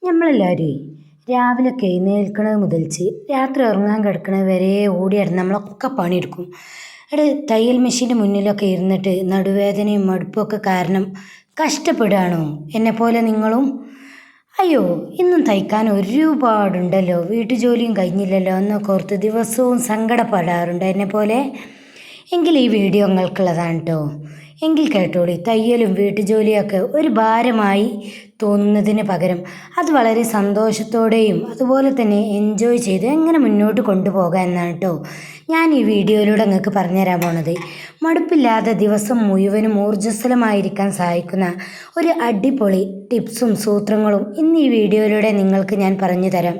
നമ്മളെല്ലാവരും രാവിലെയൊക്കെ എഴുന്നേൽക്കണത് മുതൽച്ച് രാത്രി ഉറങ്ങാൻ കിടക്കണത് വരെ ഓടിയായിരുന്നു നമ്മളൊക്കെ പണിയെടുക്കും. അവിടെ തയ്യൽ മെഷീൻ്റെ മുന്നിലൊക്കെ ഇരുന്നിട്ട് നടുവേദനയും മടുപ്പൊക്കെ കാരണം കഷ്ടപ്പെടുകയാണോ എന്നെപ്പോലെ നിങ്ങളും? അയ്യോ, ഇന്നും തയ്ക്കാൻ ഒരുപാടുണ്ടല്ലോ, വീട്ടുജോലിയും കഴിഞ്ഞില്ലല്ലോ എന്നൊക്കെ ഓർത്ത് ദിവസവും സങ്കടപ്പെടാറുണ്ട് എന്നെപ്പോലെ. എങ്കിൽ ഈ വീഡിയോ നിങ്ങൾക്കുള്ളതാണ് കേട്ടോ. എങ്കിൽ കേട്ടോളി. തയ്യലും വീട്ടുജോലിയൊക്കെ ഒരു ഭാരമായി തോന്നുന്നതിന് പകരം അത് വളരെ സന്തോഷത്തോടെയും അതുപോലെ തന്നെ എൻജോയ് ചെയ്ത് എങ്ങനെ മുന്നോട്ട് കൊണ്ടുപോകാം എന്നാണ് കേട്ടോ ഞാൻ ഈ വീഡിയോയിലൂടെ നിങ്ങൾക്ക് പറഞ്ഞുതരാൻ പോണത്. മടുപ്പില്ലാതെ ദിവസം മുഴുവനും ഊർജ്ജസ്വലമായിരിക്കാൻ സഹായിക്കുന്ന ഒരു അടിപൊളി ടിപ്സും സൂത്രങ്ങളും ഇന്ന് ഈ വീഡിയോയിലൂടെ നിങ്ങൾക്ക് ഞാൻ പറഞ്ഞു തരാം.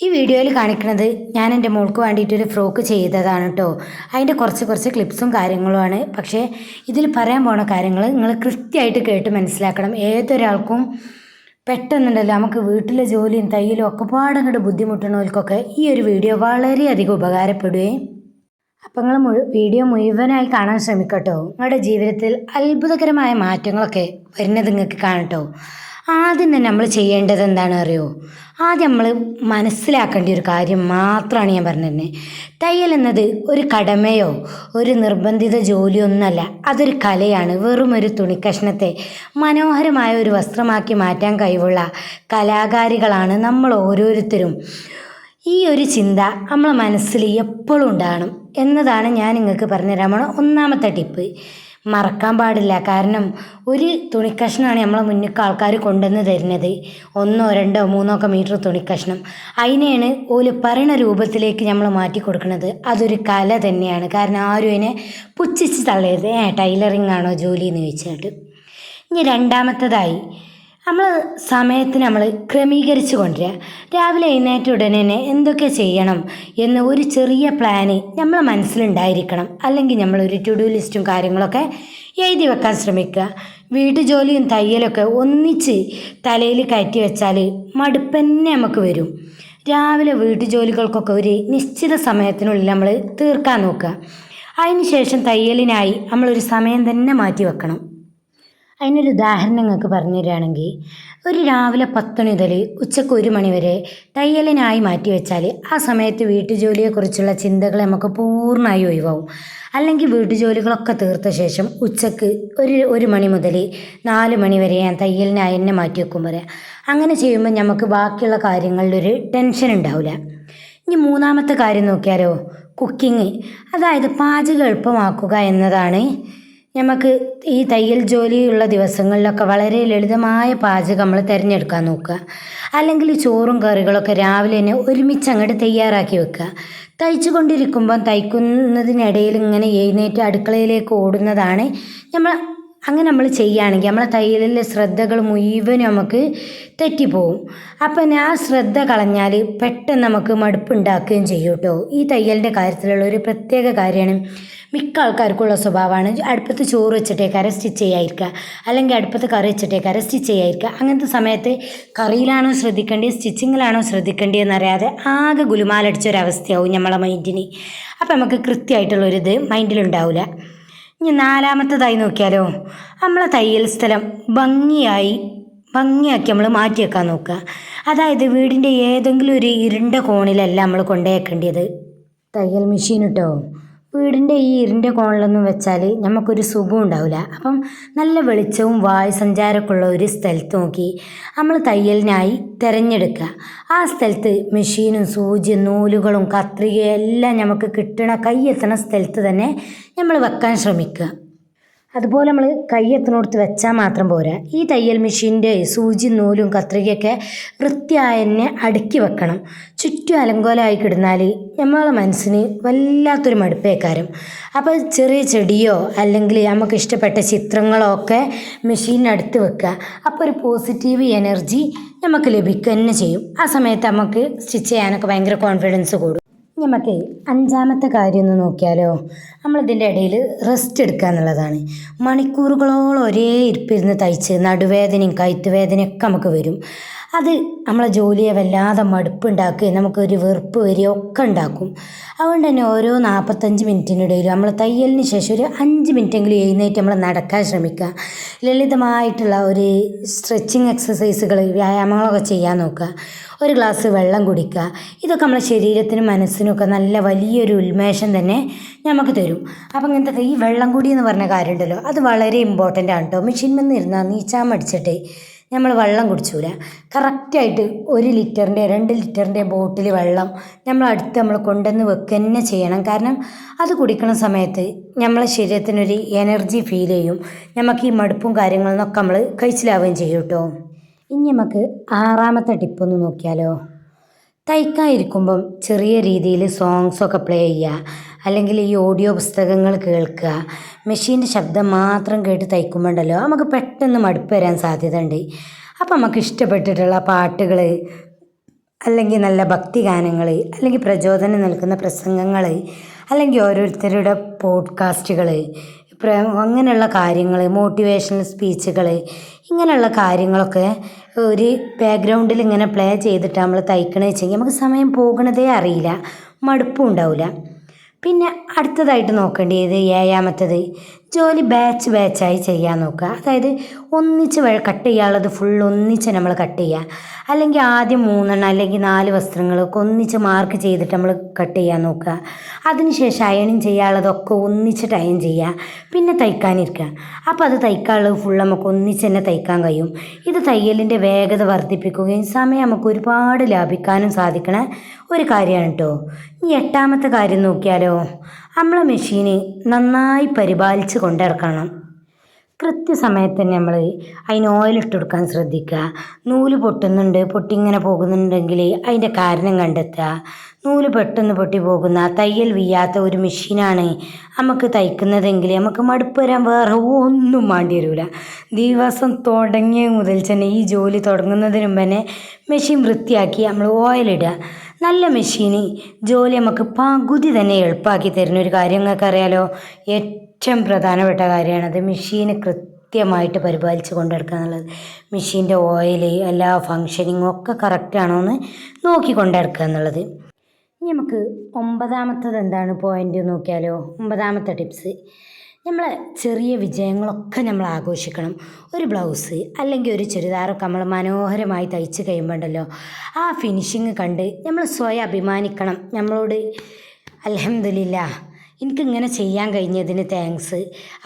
ഈ വീഡിയോയിൽ കാണിക്കുന്നത് ഞാൻ എൻ്റെ മോൾക്ക് വേണ്ടിയിട്ടൊരു ഫ്രോക്ക് ചെയ്തതാണ് കേട്ടോ. അതിൻ്റെ കുറച്ച് ക്ലിപ്സും കാര്യങ്ങളുമാണ്. പക്ഷേ ഇതിൽ പറയാൻ പോണ കാര്യങ്ങൾ നിങ്ങൾ കൃത്യമായിട്ട് കേട്ട് മനസ്സിലാക്കണം. ഏതൊരാൾക്കും പെട്ടെന്നുണ്ടല്ലോ നമുക്ക് വീട്ടിലെ ജോലിയും തയ്യലും ഒക്കെ പാടങ്ങോട്ട് ബുദ്ധിമുട്ടുന്നവർക്കൊക്കെ ഈ ഒരു വീഡിയോ വളരെയധികം ഉപകാരപ്പെടുകയും. അപ്പം നിങ്ങൾ വീഡിയോ മുഴുവനായി കാണാൻ ശ്രമിക്കട്ടോ. നിങ്ങളുടെ ജീവിതത്തിൽ അത്ഭുതകരമായ മാറ്റങ്ങളൊക്കെ വരുന്നത് നിങ്ങൾക്ക് കാണട്ടോ. ആദ്യം തന്നെ നമ്മൾ ചെയ്യേണ്ടത് എന്താണെന്ന് അറിയോ? ആദ്യം നമ്മൾ മനസ്സിലാക്കേണ്ട ഒരു കാര്യം മാത്രമാണ് ഞാൻ പറഞ്ഞിരുന്നത്. തയ്യൽ എന്നത് ഒരു കടമയോ ഒരു നിർബന്ധിത ജോലിയോ ഒന്നല്ല, അതൊരു കലയാണ്. വെറും ഒരു തുണിക്കഷ്ണത്തെ മനോഹരമായ ഒരു വസ്ത്രമാക്കി മാറ്റാൻ കഴിവുള്ള കലാകാരികളാണ് നമ്മൾ ഓരോരുത്തരും. ഈ ഒരു ചിന്ത നമ്മളെ മനസ്സിൽ എപ്പോഴും ഉണ്ടാകണം എന്നതാണ് ഞാൻ നിങ്ങൾക്ക് പറഞ്ഞുതരാൻ പോണ ഒന്നാമത്തെ ടിപ്പ്. മറക്കാൻ പാടില്ല. കാരണം ഒരു തുണിക്കഷ്ണമാണ് നമ്മളെ മുന്നിലേക്ക് ആൾക്കാർ കൊണ്ടുവന്ന് തരുന്നത്. 1, 2, 3 മീറ്റർ തുണിക്കഷ്ണം. അതിനെയാണ് ഓല് പറയുന്ന രൂപത്തിലേക്ക് നമ്മൾ മാറ്റി കൊടുക്കുന്നത്. അതൊരു കല തന്നെയാണ്. കാരണം ആരും അതിനെ പുച്ഛിച്ച് തള്ളരുത്. ടൈലറിങ് ആണോ ജോലി എന്ന് ചോദിച്ചിട്ട്. ഇനി രണ്ടാമത്തേതായി നമ്മൾ സമയത്തിന് നമ്മൾ ക്രമീകരിച്ച് കൊണ്ടുവരിക. രാവിലെ എഴുന്നേറ്റ ഉടനെ തന്നെ എന്തൊക്കെ ചെയ്യണം എന്ന് ഒരു ചെറിയ പ്ലാന് നമ്മളെ മനസ്സിലുണ്ടായിരിക്കണം. അല്ലെങ്കിൽ നമ്മളൊരു ടു ഡു ലിസ്റ്റും കാര്യങ്ങളൊക്കെ എഴുതി വെക്കാൻ ശ്രമിക്കുക. വീട്ടുജോലിയും തയ്യലൊക്കെ ഒന്നിച്ച് തലയിൽ കയറ്റി വെച്ചാൽ മടുപ്പ് തന്നെ നമുക്ക് വരും. രാവിലെ വീട്ടുജോലികൾക്കൊക്കെ ഒരു നിശ്ചിത സമയത്തിനുള്ളിൽ നമ്മൾ തീർക്കാൻ നോക്കുക. അതിന് ശേഷം തയ്യലിനായി നമ്മളൊരു സമയം തന്നെ മാറ്റി വെക്കണം. അതിനൊരു ഉദാഹരണം നിങ്ങൾക്ക് പറഞ്ഞു തരികയാണെങ്കിൽ, ഒരു രാവിലെ 10 മണി മുതൽ ഉച്ചയ്ക്ക് 1 മണി വരെ തയ്യലിനായി മാറ്റി വെച്ചാൽ ആ സമയത്ത് വീട്ടുജോലിയെക്കുറിച്ചുള്ള ചിന്തകൾ നമുക്ക് പൂർണ്ണമായി ഒഴിവാകും. അല്ലെങ്കിൽ വീട്ടുജോലികളൊക്കെ തീർത്ത ശേഷം ഉച്ചയ്ക്ക് 1 മണി മുതൽ 4 മണി വരെ ഞാൻ തയ്യലിനായി തന്നെ മാറ്റി വെക്കും പറയാം. അങ്ങനെ ചെയ്യുമ്പോൾ നമുക്ക് ബാക്കിയുള്ള കാര്യങ്ങളിലൊരു ടെൻഷൻ ഉണ്ടാവില്ല. ഇനി മൂന്നാമത്തെ കാര്യം നോക്കിയാലോ, കുക്കിങ്. അതായത് പാചകം എളുപ്പമാക്കുക എന്നതാണ്. നമുക്ക് ഈ തയ്യൽ ജോലിയുള്ള ദിവസങ്ങളിലൊക്കെ വളരെ ലളിതമായ പാചകം നമ്മൾ തിരഞ്ഞെടുക്കാൻ നോക്കുക. അല്ലെങ്കിൽ ചോറും കറികളൊക്കെ രാവിലെ തന്നെ ഒരുമിച്ച് അങ്ങോട്ട് തയ്യാറാക്കി വെക്കുക. തയ്ച്ചു കൊണ്ടിരിക്കുമ്പം തയ്ക്കുന്നതിനിടയിൽ ഇങ്ങനെ എഴുന്നേറ്റ് അടുക്കളയിലേക്ക് ഓടുന്നതാണ് അങ്ങനെ നമ്മൾ ചെയ്യുകയാണെങ്കിൽ നമ്മളെ തയ്യലിലെ ശ്രദ്ധകൾ മുഴുവനും നമുക്ക് തെറ്റിപ്പോവും. അപ്പം ആ ശ്രദ്ധ കളഞ്ഞാൽ പെട്ടെന്ന് നമുക്ക് മടുപ്പുണ്ടാക്കുകയും ചെയ്യും കേട്ടോ. ഈ തയ്യലിൻ്റെ കാര്യത്തിലുള്ള ഒരു പ്രത്യേക കാര്യമാണ്. മിക്ക ആൾക്കാർക്കുള്ള സ്വഭാവമാണ് അടുപ്പത്ത് ചോറ് വെച്ചിട്ടേക്കാരെ സ്റ്റിച്ച് ചെയ്യാതിരിക്കുക, അല്ലെങ്കിൽ അടുപ്പത്ത് കറി വെച്ചിട്ടേക്കാരെ സ്റ്റിച്ച് ചെയ്യാതിരിക്കുക. അങ്ങനത്തെ സമയത്ത് കറിയിലാണോ ശ്രദ്ധിക്കേണ്ടത് സ്റ്റിച്ചിങ്ങിലാണോ ശ്രദ്ധിക്കേണ്ടത് എന്നറിയാതെ ആകെ ഗുലുമാലടിച്ചൊരവസ്ഥയാവും നമ്മളെ മൈൻഡിന്. അപ്പം നമുക്ക് കൃത്യമായിട്ടുള്ളൊരിത് മൈൻഡിലുണ്ടാവില്ല. ഇനി നാലാമത്തേതായി നോക്കിയാലോ, നമ്മളെ തയ്യൽ സ്ഥലം ഭംഗിയാക്കി നമ്മൾ മാറ്റി വെക്കാൻ നോക്കുക. അതായത് വീടിൻ്റെ ഏതെങ്കിലും ഒരു ഇരുണ്ട കോണിലല്ല നമ്മൾ കൊണ്ടുവയ്ക്കേണ്ടത് തയ്യൽ മെഷീൻ കേട്ടോ. വീടിൻ്റെ ഈ ഇരുണ്ട കോണിലൊന്നും വെച്ചാൽ നമുക്കൊരു സുഖം ഉണ്ടാവില്ല. അപ്പം നല്ല വെളിച്ചവും വായു സഞ്ചാരമൊക്കെ ഉള്ള ഒരു സ്ഥലത്ത് നോക്കി നമ്മൾ തയ്യലിനായി തിരഞ്ഞെടുക്കുക. ആ സ്ഥലത്ത് മെഷീനും സൂചിയും നൂലുകളും കത്രികയും എല്ലാം നമുക്ക് കിട്ടണ കൈയെത്തണ സ്ഥലത്ത് തന്നെ നമ്മൾ വെക്കാൻ ശ്രമിക്കുക. അതുപോലെ നമ്മൾ കൈയെത്തിനോടത്ത് വെച്ചാൽ മാത്രം പോരാ. ഈ തയ്യൽ മെഷീൻ്റെ സൂചി നൂലും കത്രികയൊക്കെ വൃത്തിയായി തന്നെ അടുക്കി വെക്കണം. ചുറ്റും അലങ്കോലമായി കിടന്നാൽ നമ്മളെ മനസ്സിന് വല്ലാത്തൊരു മടുപ്പേക്കാരും. അപ്പോൾ ചെറിയ ചെടിയോ അല്ലെങ്കിൽ നമുക്ക് ഇഷ്ടപ്പെട്ട ചിത്രങ്ങളോ ഒക്കെ മെഷീനടുത്ത് വെക്കുക. അപ്പോൾ ഒരു പോസിറ്റീവ് എനർജി നമുക്ക് ലഭിക്കുക തന്നെ ചെയ്യും. ആ സമയത്ത് നമുക്ക് സ്റ്റിച്ച് ചെയ്യാനൊക്കെ ഭയങ്കര കോൺഫിഡൻസ് കൂടും. നമുക്ക് അഞ്ചാമത്തെ കാര്യം ഒന്ന് നോക്കിയാലോ, നമ്മളിതിൻ്റെ ഇടയിൽ റെസ്റ്റ് എടുക്കുക എന്നുള്ളതാണ്. മണിക്കൂറുകളോളം ഒരേ ഇരിപ്പിരുന്ന് തയ്ച്ച് നടുവേദനയും കഴുത്തുവേദനയൊക്കെ നമുക്ക് വരും. അത് നമ്മളെ ജോലിയെ വല്ലാതെ മടുപ്പുണ്ടാക്കുകയും നമുക്കൊരു വെറുപ്പ് വരികയും ഒക്കെ ഉണ്ടാക്കും. അതുകൊണ്ട് തന്നെ ഓരോ 45 മിനിറ്റിനിടയിലും നമ്മൾ തയ്യലിന് ശേഷം ഒരു 5 മിനിറ്റെങ്കിലും എഴുന്നേറ്റ് നമ്മൾ നടക്കാൻ ശ്രമിക്കുക. ലളിതമായിട്ടുള്ള ഒരു സ്ട്രെച്ചിങ് എക്സസൈസുകൾ, വ്യായാമങ്ങളൊക്കെ ചെയ്യാൻ നോക്കുക. ഒരു ഗ്ലാസ് വെള്ളം കുടിക്കുക. ഇതൊക്കെ നമ്മുടെ ശരീരത്തിനും മനസ്സിനും ഒക്കെ നല്ല വലിയൊരു ഉന്മേഷം തന്നെ നമുക്ക് തരും. അപ്പം ഇങ്ങനത്തെ ഈ വെള്ളം കുടി എന്ന് പറഞ്ഞ കാര്യമുണ്ടല്ലോ, അത് വളരെ ഇമ്പോർട്ടൻ്റ് ആണ് കേട്ടോ. മെഷീൻ ഇരുന്നാൽ നീച്ചാൻ മടിച്ചിട്ട് നമ്മൾ വെള്ളം കുടിച്ചൂല. കറക്റ്റായിട്ട് 1 ലിറ്ററിൻ്റെ 2 ലിറ്ററിൻ്റെ ബോട്ടിൽ വെള്ളം നമ്മൾ കൊണ്ടുവന്ന് വെക്കുക തന്നെ ചെയ്യണം. കാരണം അത് കുടിക്കുന്ന സമയത്ത് നമ്മളെ ശരീരത്തിനൊരു എനർജി ഫീൽ ചെയ്യും. നമുക്ക് ഈ മടുപ്പും കാര്യങ്ങളിൽ നിന്നൊക്കെ നമ്മൾ കഴിച്ചിലാവുകയും ചെയ്യും കേട്ടോ. ഇനി നമുക്ക് 6ാമത്തെ ടിപ്പൊന്ന് നോക്കിയാലോ. തയ്ക്കാൻ ഇരിക്കുമ്പം ചെറിയ രീതിയിൽ സോങ്സൊക്കെ പ്ലേ ചെയ്യുക, അല്ലെങ്കിൽ ഈ ഓഡിയോ പുസ്തകങ്ങൾ കേൾക്കുക. മെഷീൻ്റെ ശബ്ദം മാത്രം കേട്ട് തയ്ക്കുമ്പോണ്ടല്ലോ നമുക്ക് പെട്ടെന്ന് മടുപ്പ് വരാൻ സാധ്യത ഉണ്ട്. അപ്പം നമുക്ക് ഇഷ്ടപ്പെട്ടിട്ടുള്ള പാട്ടുകൾ, അല്ലെങ്കിൽ നല്ല ഭക്തി ഗാനങ്ങൾ, അല്ലെങ്കിൽ പ്രചോദനം നൽകുന്ന പ്രസംഗങ്ങൾ, അല്ലെങ്കിൽ ഓരോരുത്തരുടെ പോഡ്കാസ്റ്റുകൾ, അങ്ങനെയുള്ള കാര്യങ്ങൾ, മോട്ടിവേഷണൽ സ്പീച്ചുകൾ, ഇങ്ങനെയുള്ള കാര്യങ്ങളൊക്കെ ഒരു ബാക്ക്ഗ്രൗണ്ടിൽ ഇങ്ങനെ പ്ലേ ചെയ്തിട്ട് നമ്മൾ തയ്ക്കണമെന്ന് വെച്ചെങ്കിൽ നമുക്ക് സമയം പോകുന്നതേ അറിയില്ല, മടുപ്പും ഉണ്ടാവില്ല. പിന്നെ അടുത്തതായിട്ട് നോക്കേണ്ടത് 7ാമത്തേത്, ജോലി ബാച്ചായി ചെയ്യാൻ നോക്കുക. അതായത് ഒന്നിച്ച് കട്ട് ചെയ്യാനുള്ളത് ഫുൾ ഒന്നിച്ച് നമ്മൾ കട്ട് ചെയ്യുക. അല്ലെങ്കിൽ ആദ്യം 3 അല്ലെങ്കിൽ 4 വസ്ത്രങ്ങളൊക്കെ ഒന്നിച്ച് മാർക്ക് ചെയ്തിട്ട് നമ്മൾ കട്ട് ചെയ്യാൻ നോക്കുക. അതിനുശേഷം അയണിങ് ചെയ്യാനുള്ളതൊക്കെ ഒന്നിച്ചിട്ട് അയൺ ചെയ്യുക. പിന്നെ തയ്ക്കാനിരിക്കുക. അപ്പോൾ അത് തയ്ക്കാനുള്ളത് ഫുൾ നമുക്ക് ഒന്നിച്ച് തന്നെ തയ്ക്കാൻ കഴിയും. ഇത് തയ്യലിൻ്റെ വേഗത വർദ്ധിപ്പിക്കുകയും സമയം നമുക്ക് ഒരുപാട് ലാഭിക്കാനും സാധിക്കണ ഒരു കാര്യമാണ് കേട്ടോ. ഇനി 8ാമത്തെ കാര്യം നോക്കിയാലോ. നമ്മളെ മെഷീന് നന്നായി പരിപാലിച്ച് കൊണ്ടിറക്കണം. കൃത്യസമയത്ത് തന്നെ നമ്മൾ അതിന് ഓയിലിട്ട് കൊടുക്കാൻ ശ്രദ്ധിക്കുക. നൂല് പൊട്ടിങ്ങനെ പോകുന്നുണ്ടെങ്കിൽ അതിൻ്റെ കാരണം കണ്ടെത്തുക. നൂല് പെട്ടെന്ന് പൊട്ടി പോകുന്ന തയ്യൽ വീഴാത്ത ഒരു മെഷീനാണ് നമുക്ക് തയ്ക്കുന്നതെങ്കിൽ നമുക്ക് മടുപ്പ് വരാൻ വേറെ ഒന്നും വേണ്ടി വരില്ല. ദിവസം തുടങ്ങിയ മുതൽ തന്നെ ഈ ജോലി തുടങ്ങുന്നതിന് മുമ്പ് തന്നെ മെഷീൻ വൃത്തിയാക്കി നമ്മൾ ഓയിലിടുക. നല്ല മെഷീന് ജോലി നമുക്ക് പകുതി തന്നെ എളുപ്പമാക്കി തരുന്ന ഒരു കാര്യം നിങ്ങൾക്ക് അറിയാലോ. ഏറ്റവും പ്രധാനപ്പെട്ട കാര്യമാണത്. മെഷീന് കൃത്യമായിട്ട് പരിപാലിച്ച് കൊണ്ടെടുക്കുക എന്നുള്ളത്. മെഷീൻ്റെ ഓയിൽ, എല്ലാ ഫങ്ഷനിങ്ങും ഒക്കെ കറക്റ്റാണോ എന്ന് നോക്കി കൊണ്ടെടുക്കുക എന്നുള്ളത്. ഇനി നമുക്ക് 9ാമത്തത് എന്താണ് പോയിൻ്റ് നോക്കിയാലോ. 9ാമത്തെ ടിപ്സ്, നമ്മൾ ചെറിയ വിജയങ്ങളൊക്കെ നമ്മൾ ആഘോഷിക്കണം. ഒരു ബ്ലൗസ് അല്ലെങ്കിൽ ഒരു ചുരിദാറൊക്കെ നമ്മൾ മനോഹരമായി തയ്ച്ച് കഴിയുമ്പോണ്ടല്ലോ ആ ഫിനിഷിങ് കണ്ട് നമ്മൾ സ്വയം അഭിമാനിക്കണം. നമ്മളോട് അൽഹംദുലില്ലാ, എനിക്കിങ്ങനെ ചെയ്യാൻ കഴിഞ്ഞതിന് താങ്ക്സ്,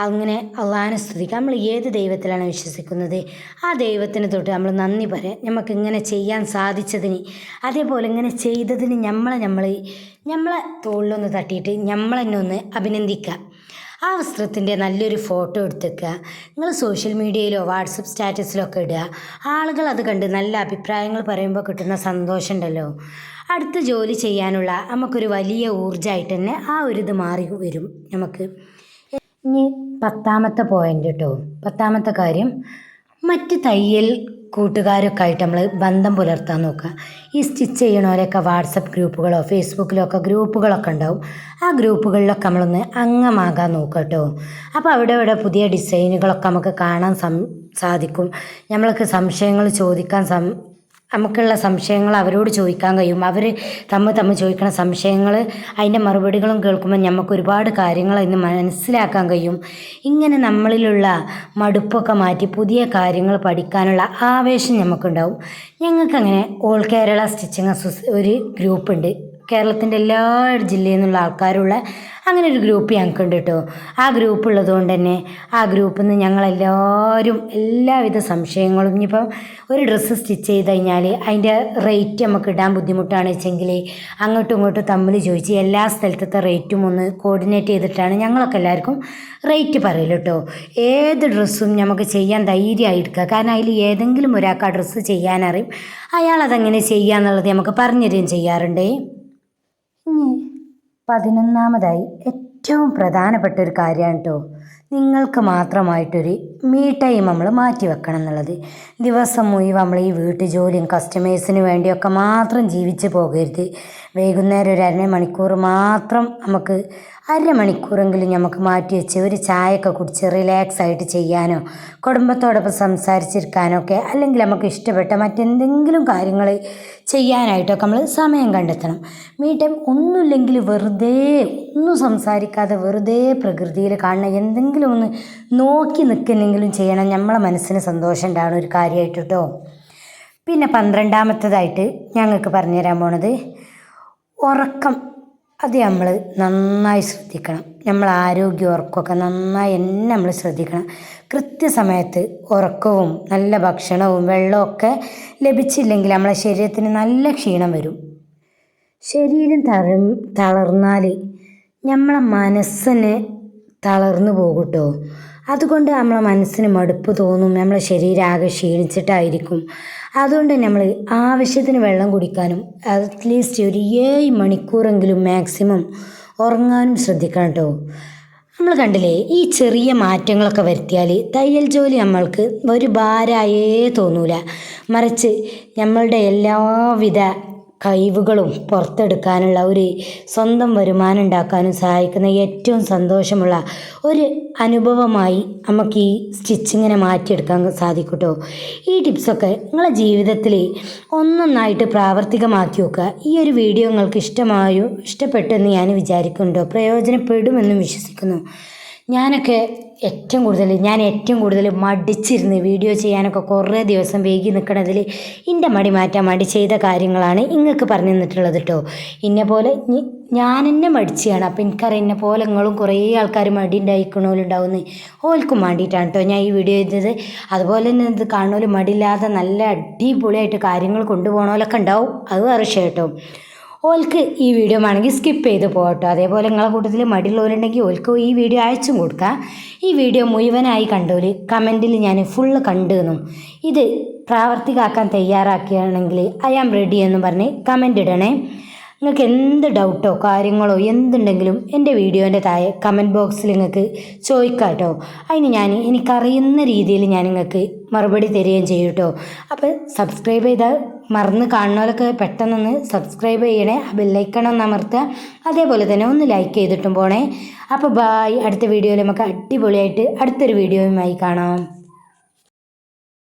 അങ്ങനെ അള്ളാഹിനെ സ്തുതിക്കുക. നമ്മൾ ഏത് ദൈവത്തിലാണ് വിശ്വസിക്കുന്നത് ആ ദൈവത്തിന് തൊട്ട് നമ്മൾ നന്ദി പറയാം, നമുക്കിങ്ങനെ ചെയ്യാൻ സാധിച്ചതിന്. അതേപോലെ ഇങ്ങനെ ചെയ്തതിന് നമ്മളെ തോളിലൊന്ന് തട്ടിയിട്ട് നമ്മളെന്നെ ഒന്ന് അഭിനന്ദിക്കുക. ആ വസ്ത്രത്തിൻ്റെ നല്ലൊരു ഫോട്ടോ എടുത്തേക്കുക. നിങ്ങൾ സോഷ്യൽ മീഡിയയിലോ വാട്സപ്പ് സ്റ്റാറ്റസിലോ ഒക്കെ ഇടുക. ആളുകൾ അത് കണ്ട് നല്ല അഭിപ്രായങ്ങൾ പറയുമ്പോൾ കിട്ടുന്ന സന്തോഷം ഉണ്ടല്ലോ, അടുത്ത ജോലി ചെയ്യാനുള്ള നമുക്കൊരു വലിയ ഊർജ്ജമായിട്ട് തന്നെ ആ ഒരു ഇത് മാറി വരും നമുക്ക്. ഇനി 10ാമത്തെ പോയിൻ്റ് കേട്ടോ. 10ാമത്തെ കാര്യം, മറ്റ് തയ്യൽ കൂട്ടുകാരൊക്കെ ആയിട്ട് നമ്മൾ ബന്ധം പുലർത്താൻ നോക്കുക. ഈ സ്റ്റിച്ച് ചെയ്യണവരൊക്കെ വാട്സപ്പ് ഗ്രൂപ്പുകളോ ഫേസ്ബുക്കിലോ ഒക്കെ ഗ്രൂപ്പുകളൊക്കെ ഉണ്ടാവും. ആ ഗ്രൂപ്പുകളിലൊക്കെ നമ്മളൊന്ന് അംഗമാകാൻ നോക്കുക കേട്ടോ. അപ്പോൾ അവിടെ പുതിയ ഡിസൈനുകളൊക്കെ നമുക്ക് കാണാൻ സാധിക്കും. നമ്മൾക്ക് സംശയങ്ങൾ ചോദിക്കാൻ നമുക്കുള്ള സംശയങ്ങൾ അവരോട് ചോദിക്കാൻ കഴിയും. അവർ തമ്മിൽ ചോദിക്കുന്ന സംശയങ്ങൾ അതിൻ്റെ മറുപടികളും കേൾക്കുമ്പോൾ നമുക്ക് ഒരുപാട് കാര്യങ്ങൾ ഇന്ന് മനസ്സിലാക്കാൻ കഴിയും. ഇങ്ങനെ നമ്മളിലുള്ള മടുപ്പൊക്കെ മാറ്റി പുതിയ കാര്യങ്ങൾ പഠിക്കാനുള്ള ആവേശം നമുക്കുണ്ടാവും. ഞങ്ങൾക്കങ്ങനെ ഓൾ കേരള സ്റ്റിച്ചിങ് ഒരു ഗ്രൂപ്പുണ്ട്. കേരളത്തിൻ്റെ എല്ലാ ജില്ലയിൽ നിന്നുള്ള ആൾക്കാരുള്ള അങ്ങനെ ഒരു ഗ്രൂപ്പ് ഞങ്ങൾക്കുണ്ട് കേട്ടോ. ആ ഗ്രൂപ്പ് ഉള്ളത് കൊണ്ട് തന്നെ ആ ഗ്രൂപ്പിൽ നിന്ന് ഞങ്ങളെല്ലാവരും എല്ലാവിധ സംശയങ്ങളും, ഇനിയിപ്പം ഒരു ഡ്രസ്സ് സ്റ്റിച്ച് ചെയ്ത് കഴിഞ്ഞാൽ അതിൻ്റെ റേറ്റ് നമുക്ക് ഇടാൻ ബുദ്ധിമുട്ടാണ് വെച്ചെങ്കിൽ അങ്ങോട്ടും ഇങ്ങോട്ടും തമ്മിൽ ചോദിച്ച് എല്ലാ സ്ഥലത്തെ റേറ്റും ഒന്ന് കോർഡിനേറ്റ് ചെയ്തിട്ടാണ് ഞങ്ങളൊക്കെ എല്ലാവർക്കും റേറ്റ് പറയല് കേട്ടോ. ഏത് ഡ്രസ്സും നമുക്ക് ചെയ്യാൻ ധൈര്യമായിരിക്കുക. കാരണം അതിൽ ഏതെങ്കിലും ഒരാൾക്ക് ആ ഡ്രസ്സ് ചെയ്യാനറിയും, അയാൾ അതെങ്ങനെ ചെയ്യുക എന്നുള്ളത് നമുക്ക് പറഞ്ഞു തരികയും ചെയ്യാറുണ്ട്. ഇനി 11ാമതായി ഏറ്റവും പ്രധാനപ്പെട്ട ഒരു കാര്യമാണ് കേട്ടോ, നിങ്ങൾക്ക് മാത്രമായിട്ടൊരു ടൈം നമ്മൾ മാറ്റി വെക്കണം എന്നുള്ളത്. ദിവസം മുഴുവൻ നമ്മൾ ഈ വീട്ടു ജോലിയും കസ്റ്റമേഴ്സിന് വേണ്ടിയൊക്കെ മാത്രം ജീവിച്ച് പോകരുത്. വൈകുന്നേരം ഒരു അരമണിക്കൂർ മാത്രം നമുക്ക് അരമണിക്കൂറെങ്കിലും നമുക്ക് മാറ്റി വെച്ച് ഒരു ചായയൊക്കെ കുടിച്ച് റിലാക്സ് ആയിട്ട് ചെയ്യാനോ കുടുംബത്തോടൊപ്പം സംസാരിച്ചിരിക്കാനോ ഒക്കെ, അല്ലെങ്കിൽ നമുക്ക് ഇഷ്ടപ്പെട്ട മറ്റെന്തെങ്കിലും കാര്യങ്ങൾ ചെയ്യാനായിട്ടൊക്കെ നമ്മൾ സമയം കണ്ടെത്തണം. ടൈം ഒന്നുമില്ലെങ്കിൽ വെറുതെ ഒന്നും സംസാരിക്കാതെ വെറുതെ പ്രകൃതിയിൽ കാണുന്ന എന്തെങ്കിലും ഒന്ന് നോക്കി നിൽക്കുന്നെങ്കിലും ചെയ്യണം. നമ്മളെ മനസ്സിന് സന്തോഷം ഉണ്ടാകുന്ന ഒരു കാര്യമായിട്ട് കേട്ടോ. പിന്നെ 12ാമത്തേതായിട്ട് ഞങ്ങൾക്ക് പറഞ്ഞു തരാൻ പോണത് ഉറക്കം. അത് നമ്മൾ നന്നായി ശ്രദ്ധിക്കണം. നമ്മൾ ആരോഗ്യ ഉറക്കമൊക്കെ നന്നായി തന്നെ നമ്മൾ ശ്രദ്ധിക്കണം. കൃത്യസമയത്ത് ഉറക്കവും നല്ല ഭക്ഷണവും വെള്ളമൊക്കെ ലഭിച്ചില്ലെങ്കിൽ നമ്മളെ ശരീരത്തിന് നല്ല ക്ഷീണം വരും. ശരീരം തളർന്നാൽ നമ്മളെ മനസ്സിന് തളർന്നു പോകും കേട്ടോ. അതുകൊണ്ട് നമ്മളെ മനസ്സിന് മടുപ്പ് തോന്നും, നമ്മളെ ശരീരം ആകെ ക്ഷീണിച്ചിട്ടായിരിക്കും. അതുകൊണ്ട് നമ്മൾ ആവശ്യത്തിന് വെള്ളം കുടിക്കാനും അറ്റ്ലീസ്റ്റ് ഒരു 7 മണിക്കൂറെങ്കിലും മാക്സിമം ഉറങ്ങാനും ശ്രദ്ധിക്കണം കേട്ടോ. നമ്മൾ കണ്ടില്ലേ, ഈ ചെറിയ മാറ്റങ്ങളൊക്കെ വരുത്തിയാൽ തയ്യൽ ജോലി നമ്മൾക്ക് ഒരു ഭാരമായേ തോന്നൂല. മറിച്ച് നമ്മളുടെ എല്ലാവിധ കഴിവുകളും പുറത്തെടുക്കാനുള്ള ഒരു സ്വന്തം വരുമാനം ഉണ്ടാക്കാനും സഹായിക്കുന്ന ഏറ്റവും സന്തോഷമുള്ള ഒരു അനുഭവമായി നമുക്ക് ഈ സ്റ്റിച്ചിങ്ങിനെ മാറ്റിയെടുക്കാൻ സാധിക്കും കേട്ടോ. ഈ ടിപ്സൊക്കെ നിങ്ങളെ ജീവിതത്തിൽ ഒന്നൊന്നായിട്ട് പ്രാവർത്തികമാക്കി വെക്കുക. ഈ ഒരു വീഡിയോ നിങ്ങൾക്ക് ഇഷ്ടപ്പെട്ടെന്ന് ഞാൻ വിചാരിക്കുന്നുണ്ടോ, പ്രയോജനപ്പെടുമെന്നും വിശ്വസിക്കുന്നു. ഞാൻ ഏറ്റവും കൂടുതൽ മടിച്ചിരുന്ന് വീഡിയോ ചെയ്യാനൊക്കെ കുറേ ദിവസം വൈകി നിൽക്കണതിൽ എൻ്റെ മടി മാറ്റാൻ വേണ്ടി ചെയ്ത കാര്യങ്ങളാണ് നിങ്ങൾക്ക് പറഞ്ഞു തന്നിട്ടുള്ളത് കേട്ടോ. പോലെ ഞാൻ എന്നെ മടിച്ചാണ്. അപ്പോൾ എനിക്കറിയാം എന്നെ പോലെ നിങ്ങളും കുറേ ആൾക്കാർ മടി ഉണ്ടായിക്കണോലുണ്ടാവുമെന്ന്. ഓൽക്കും വേണ്ടിയിട്ടാണ് കേട്ടോ ഞാൻ ഈ വീഡിയോ ചെയ്തത്. അതുപോലെ തന്നെ ഇത് കാണുന്നോല് മടിയില്ലാതെ നല്ല അടിപൊളിയായിട്ട് കാര്യങ്ങൾ കൊണ്ടുപോകണോലൊക്കെ ഉണ്ടാവും, അത് വേറെ വിഷയം കേട്ടോ. ഓൽക്ക് ഈ വീഡിയോ വേണമെങ്കിൽ സ്കിപ്പ് ചെയ്ത് പോകട്ടോ. അതേപോലെ നിങ്ങളെ കൂട്ടത്തിൽ മടിയുള്ളവരുണ്ടെങ്കിൽ ഓൽക്ക് ഈ വീഡിയോ അയച്ചും കൊടുക്കാം. ഈ വീഡിയോ മുഴുവനായി കണ്ടോല് കമൻറ്റിൽ ഞാൻ ഫുള്ള് കണ്ടെന്നും ഇത് പ്രാവർത്തികമാക്കാൻ തയ്യാറാക്കുകയാണെങ്കിൽ ഐ ആം റെഡി എന്നും പറഞ്ഞ് കമൻ്റ് ഇടണേ. നിങ്ങൾക്ക് എന്ത് ഡൗട്ടോ കാര്യങ്ങളോ എന്തുണ്ടെങ്കിലും എൻ്റെ വീഡിയോൻ്റെ താഴെ കമൻറ്റ് ബോക്സിൽ നിങ്ങൾക്ക് ചോദിക്കാം കേട്ടോ. അതിന് എനിക്കറിയുന്ന രീതിയിൽ ഞാൻ നിങ്ങൾക്ക് മറുപടി തരികയും ചെയ്യും കേട്ടോ. അപ്പോൾ സബ്സ്ക്രൈബ് ചെയ്താൽ മറന്ന് കാണുന്നവരൊക്കെ പെട്ടെന്നൊന്ന് സബ്സ്ക്രൈബ് ചെയ്യണേ, ആ ബെല്ലൈക്കൺ ഒന്ന് അമർത്തുക. അതേപോലെ തന്നെ ഒന്ന് ലൈക്ക് ചെയ്തിട്ടും പോണേ. അപ്പോൾ ബായ്. അടുത്ത വീഡിയോയിൽ നമുക്ക് അടിപൊളിയായിട്ട് അടുത്തൊരു വീഡിയോയുമായി കാണാം.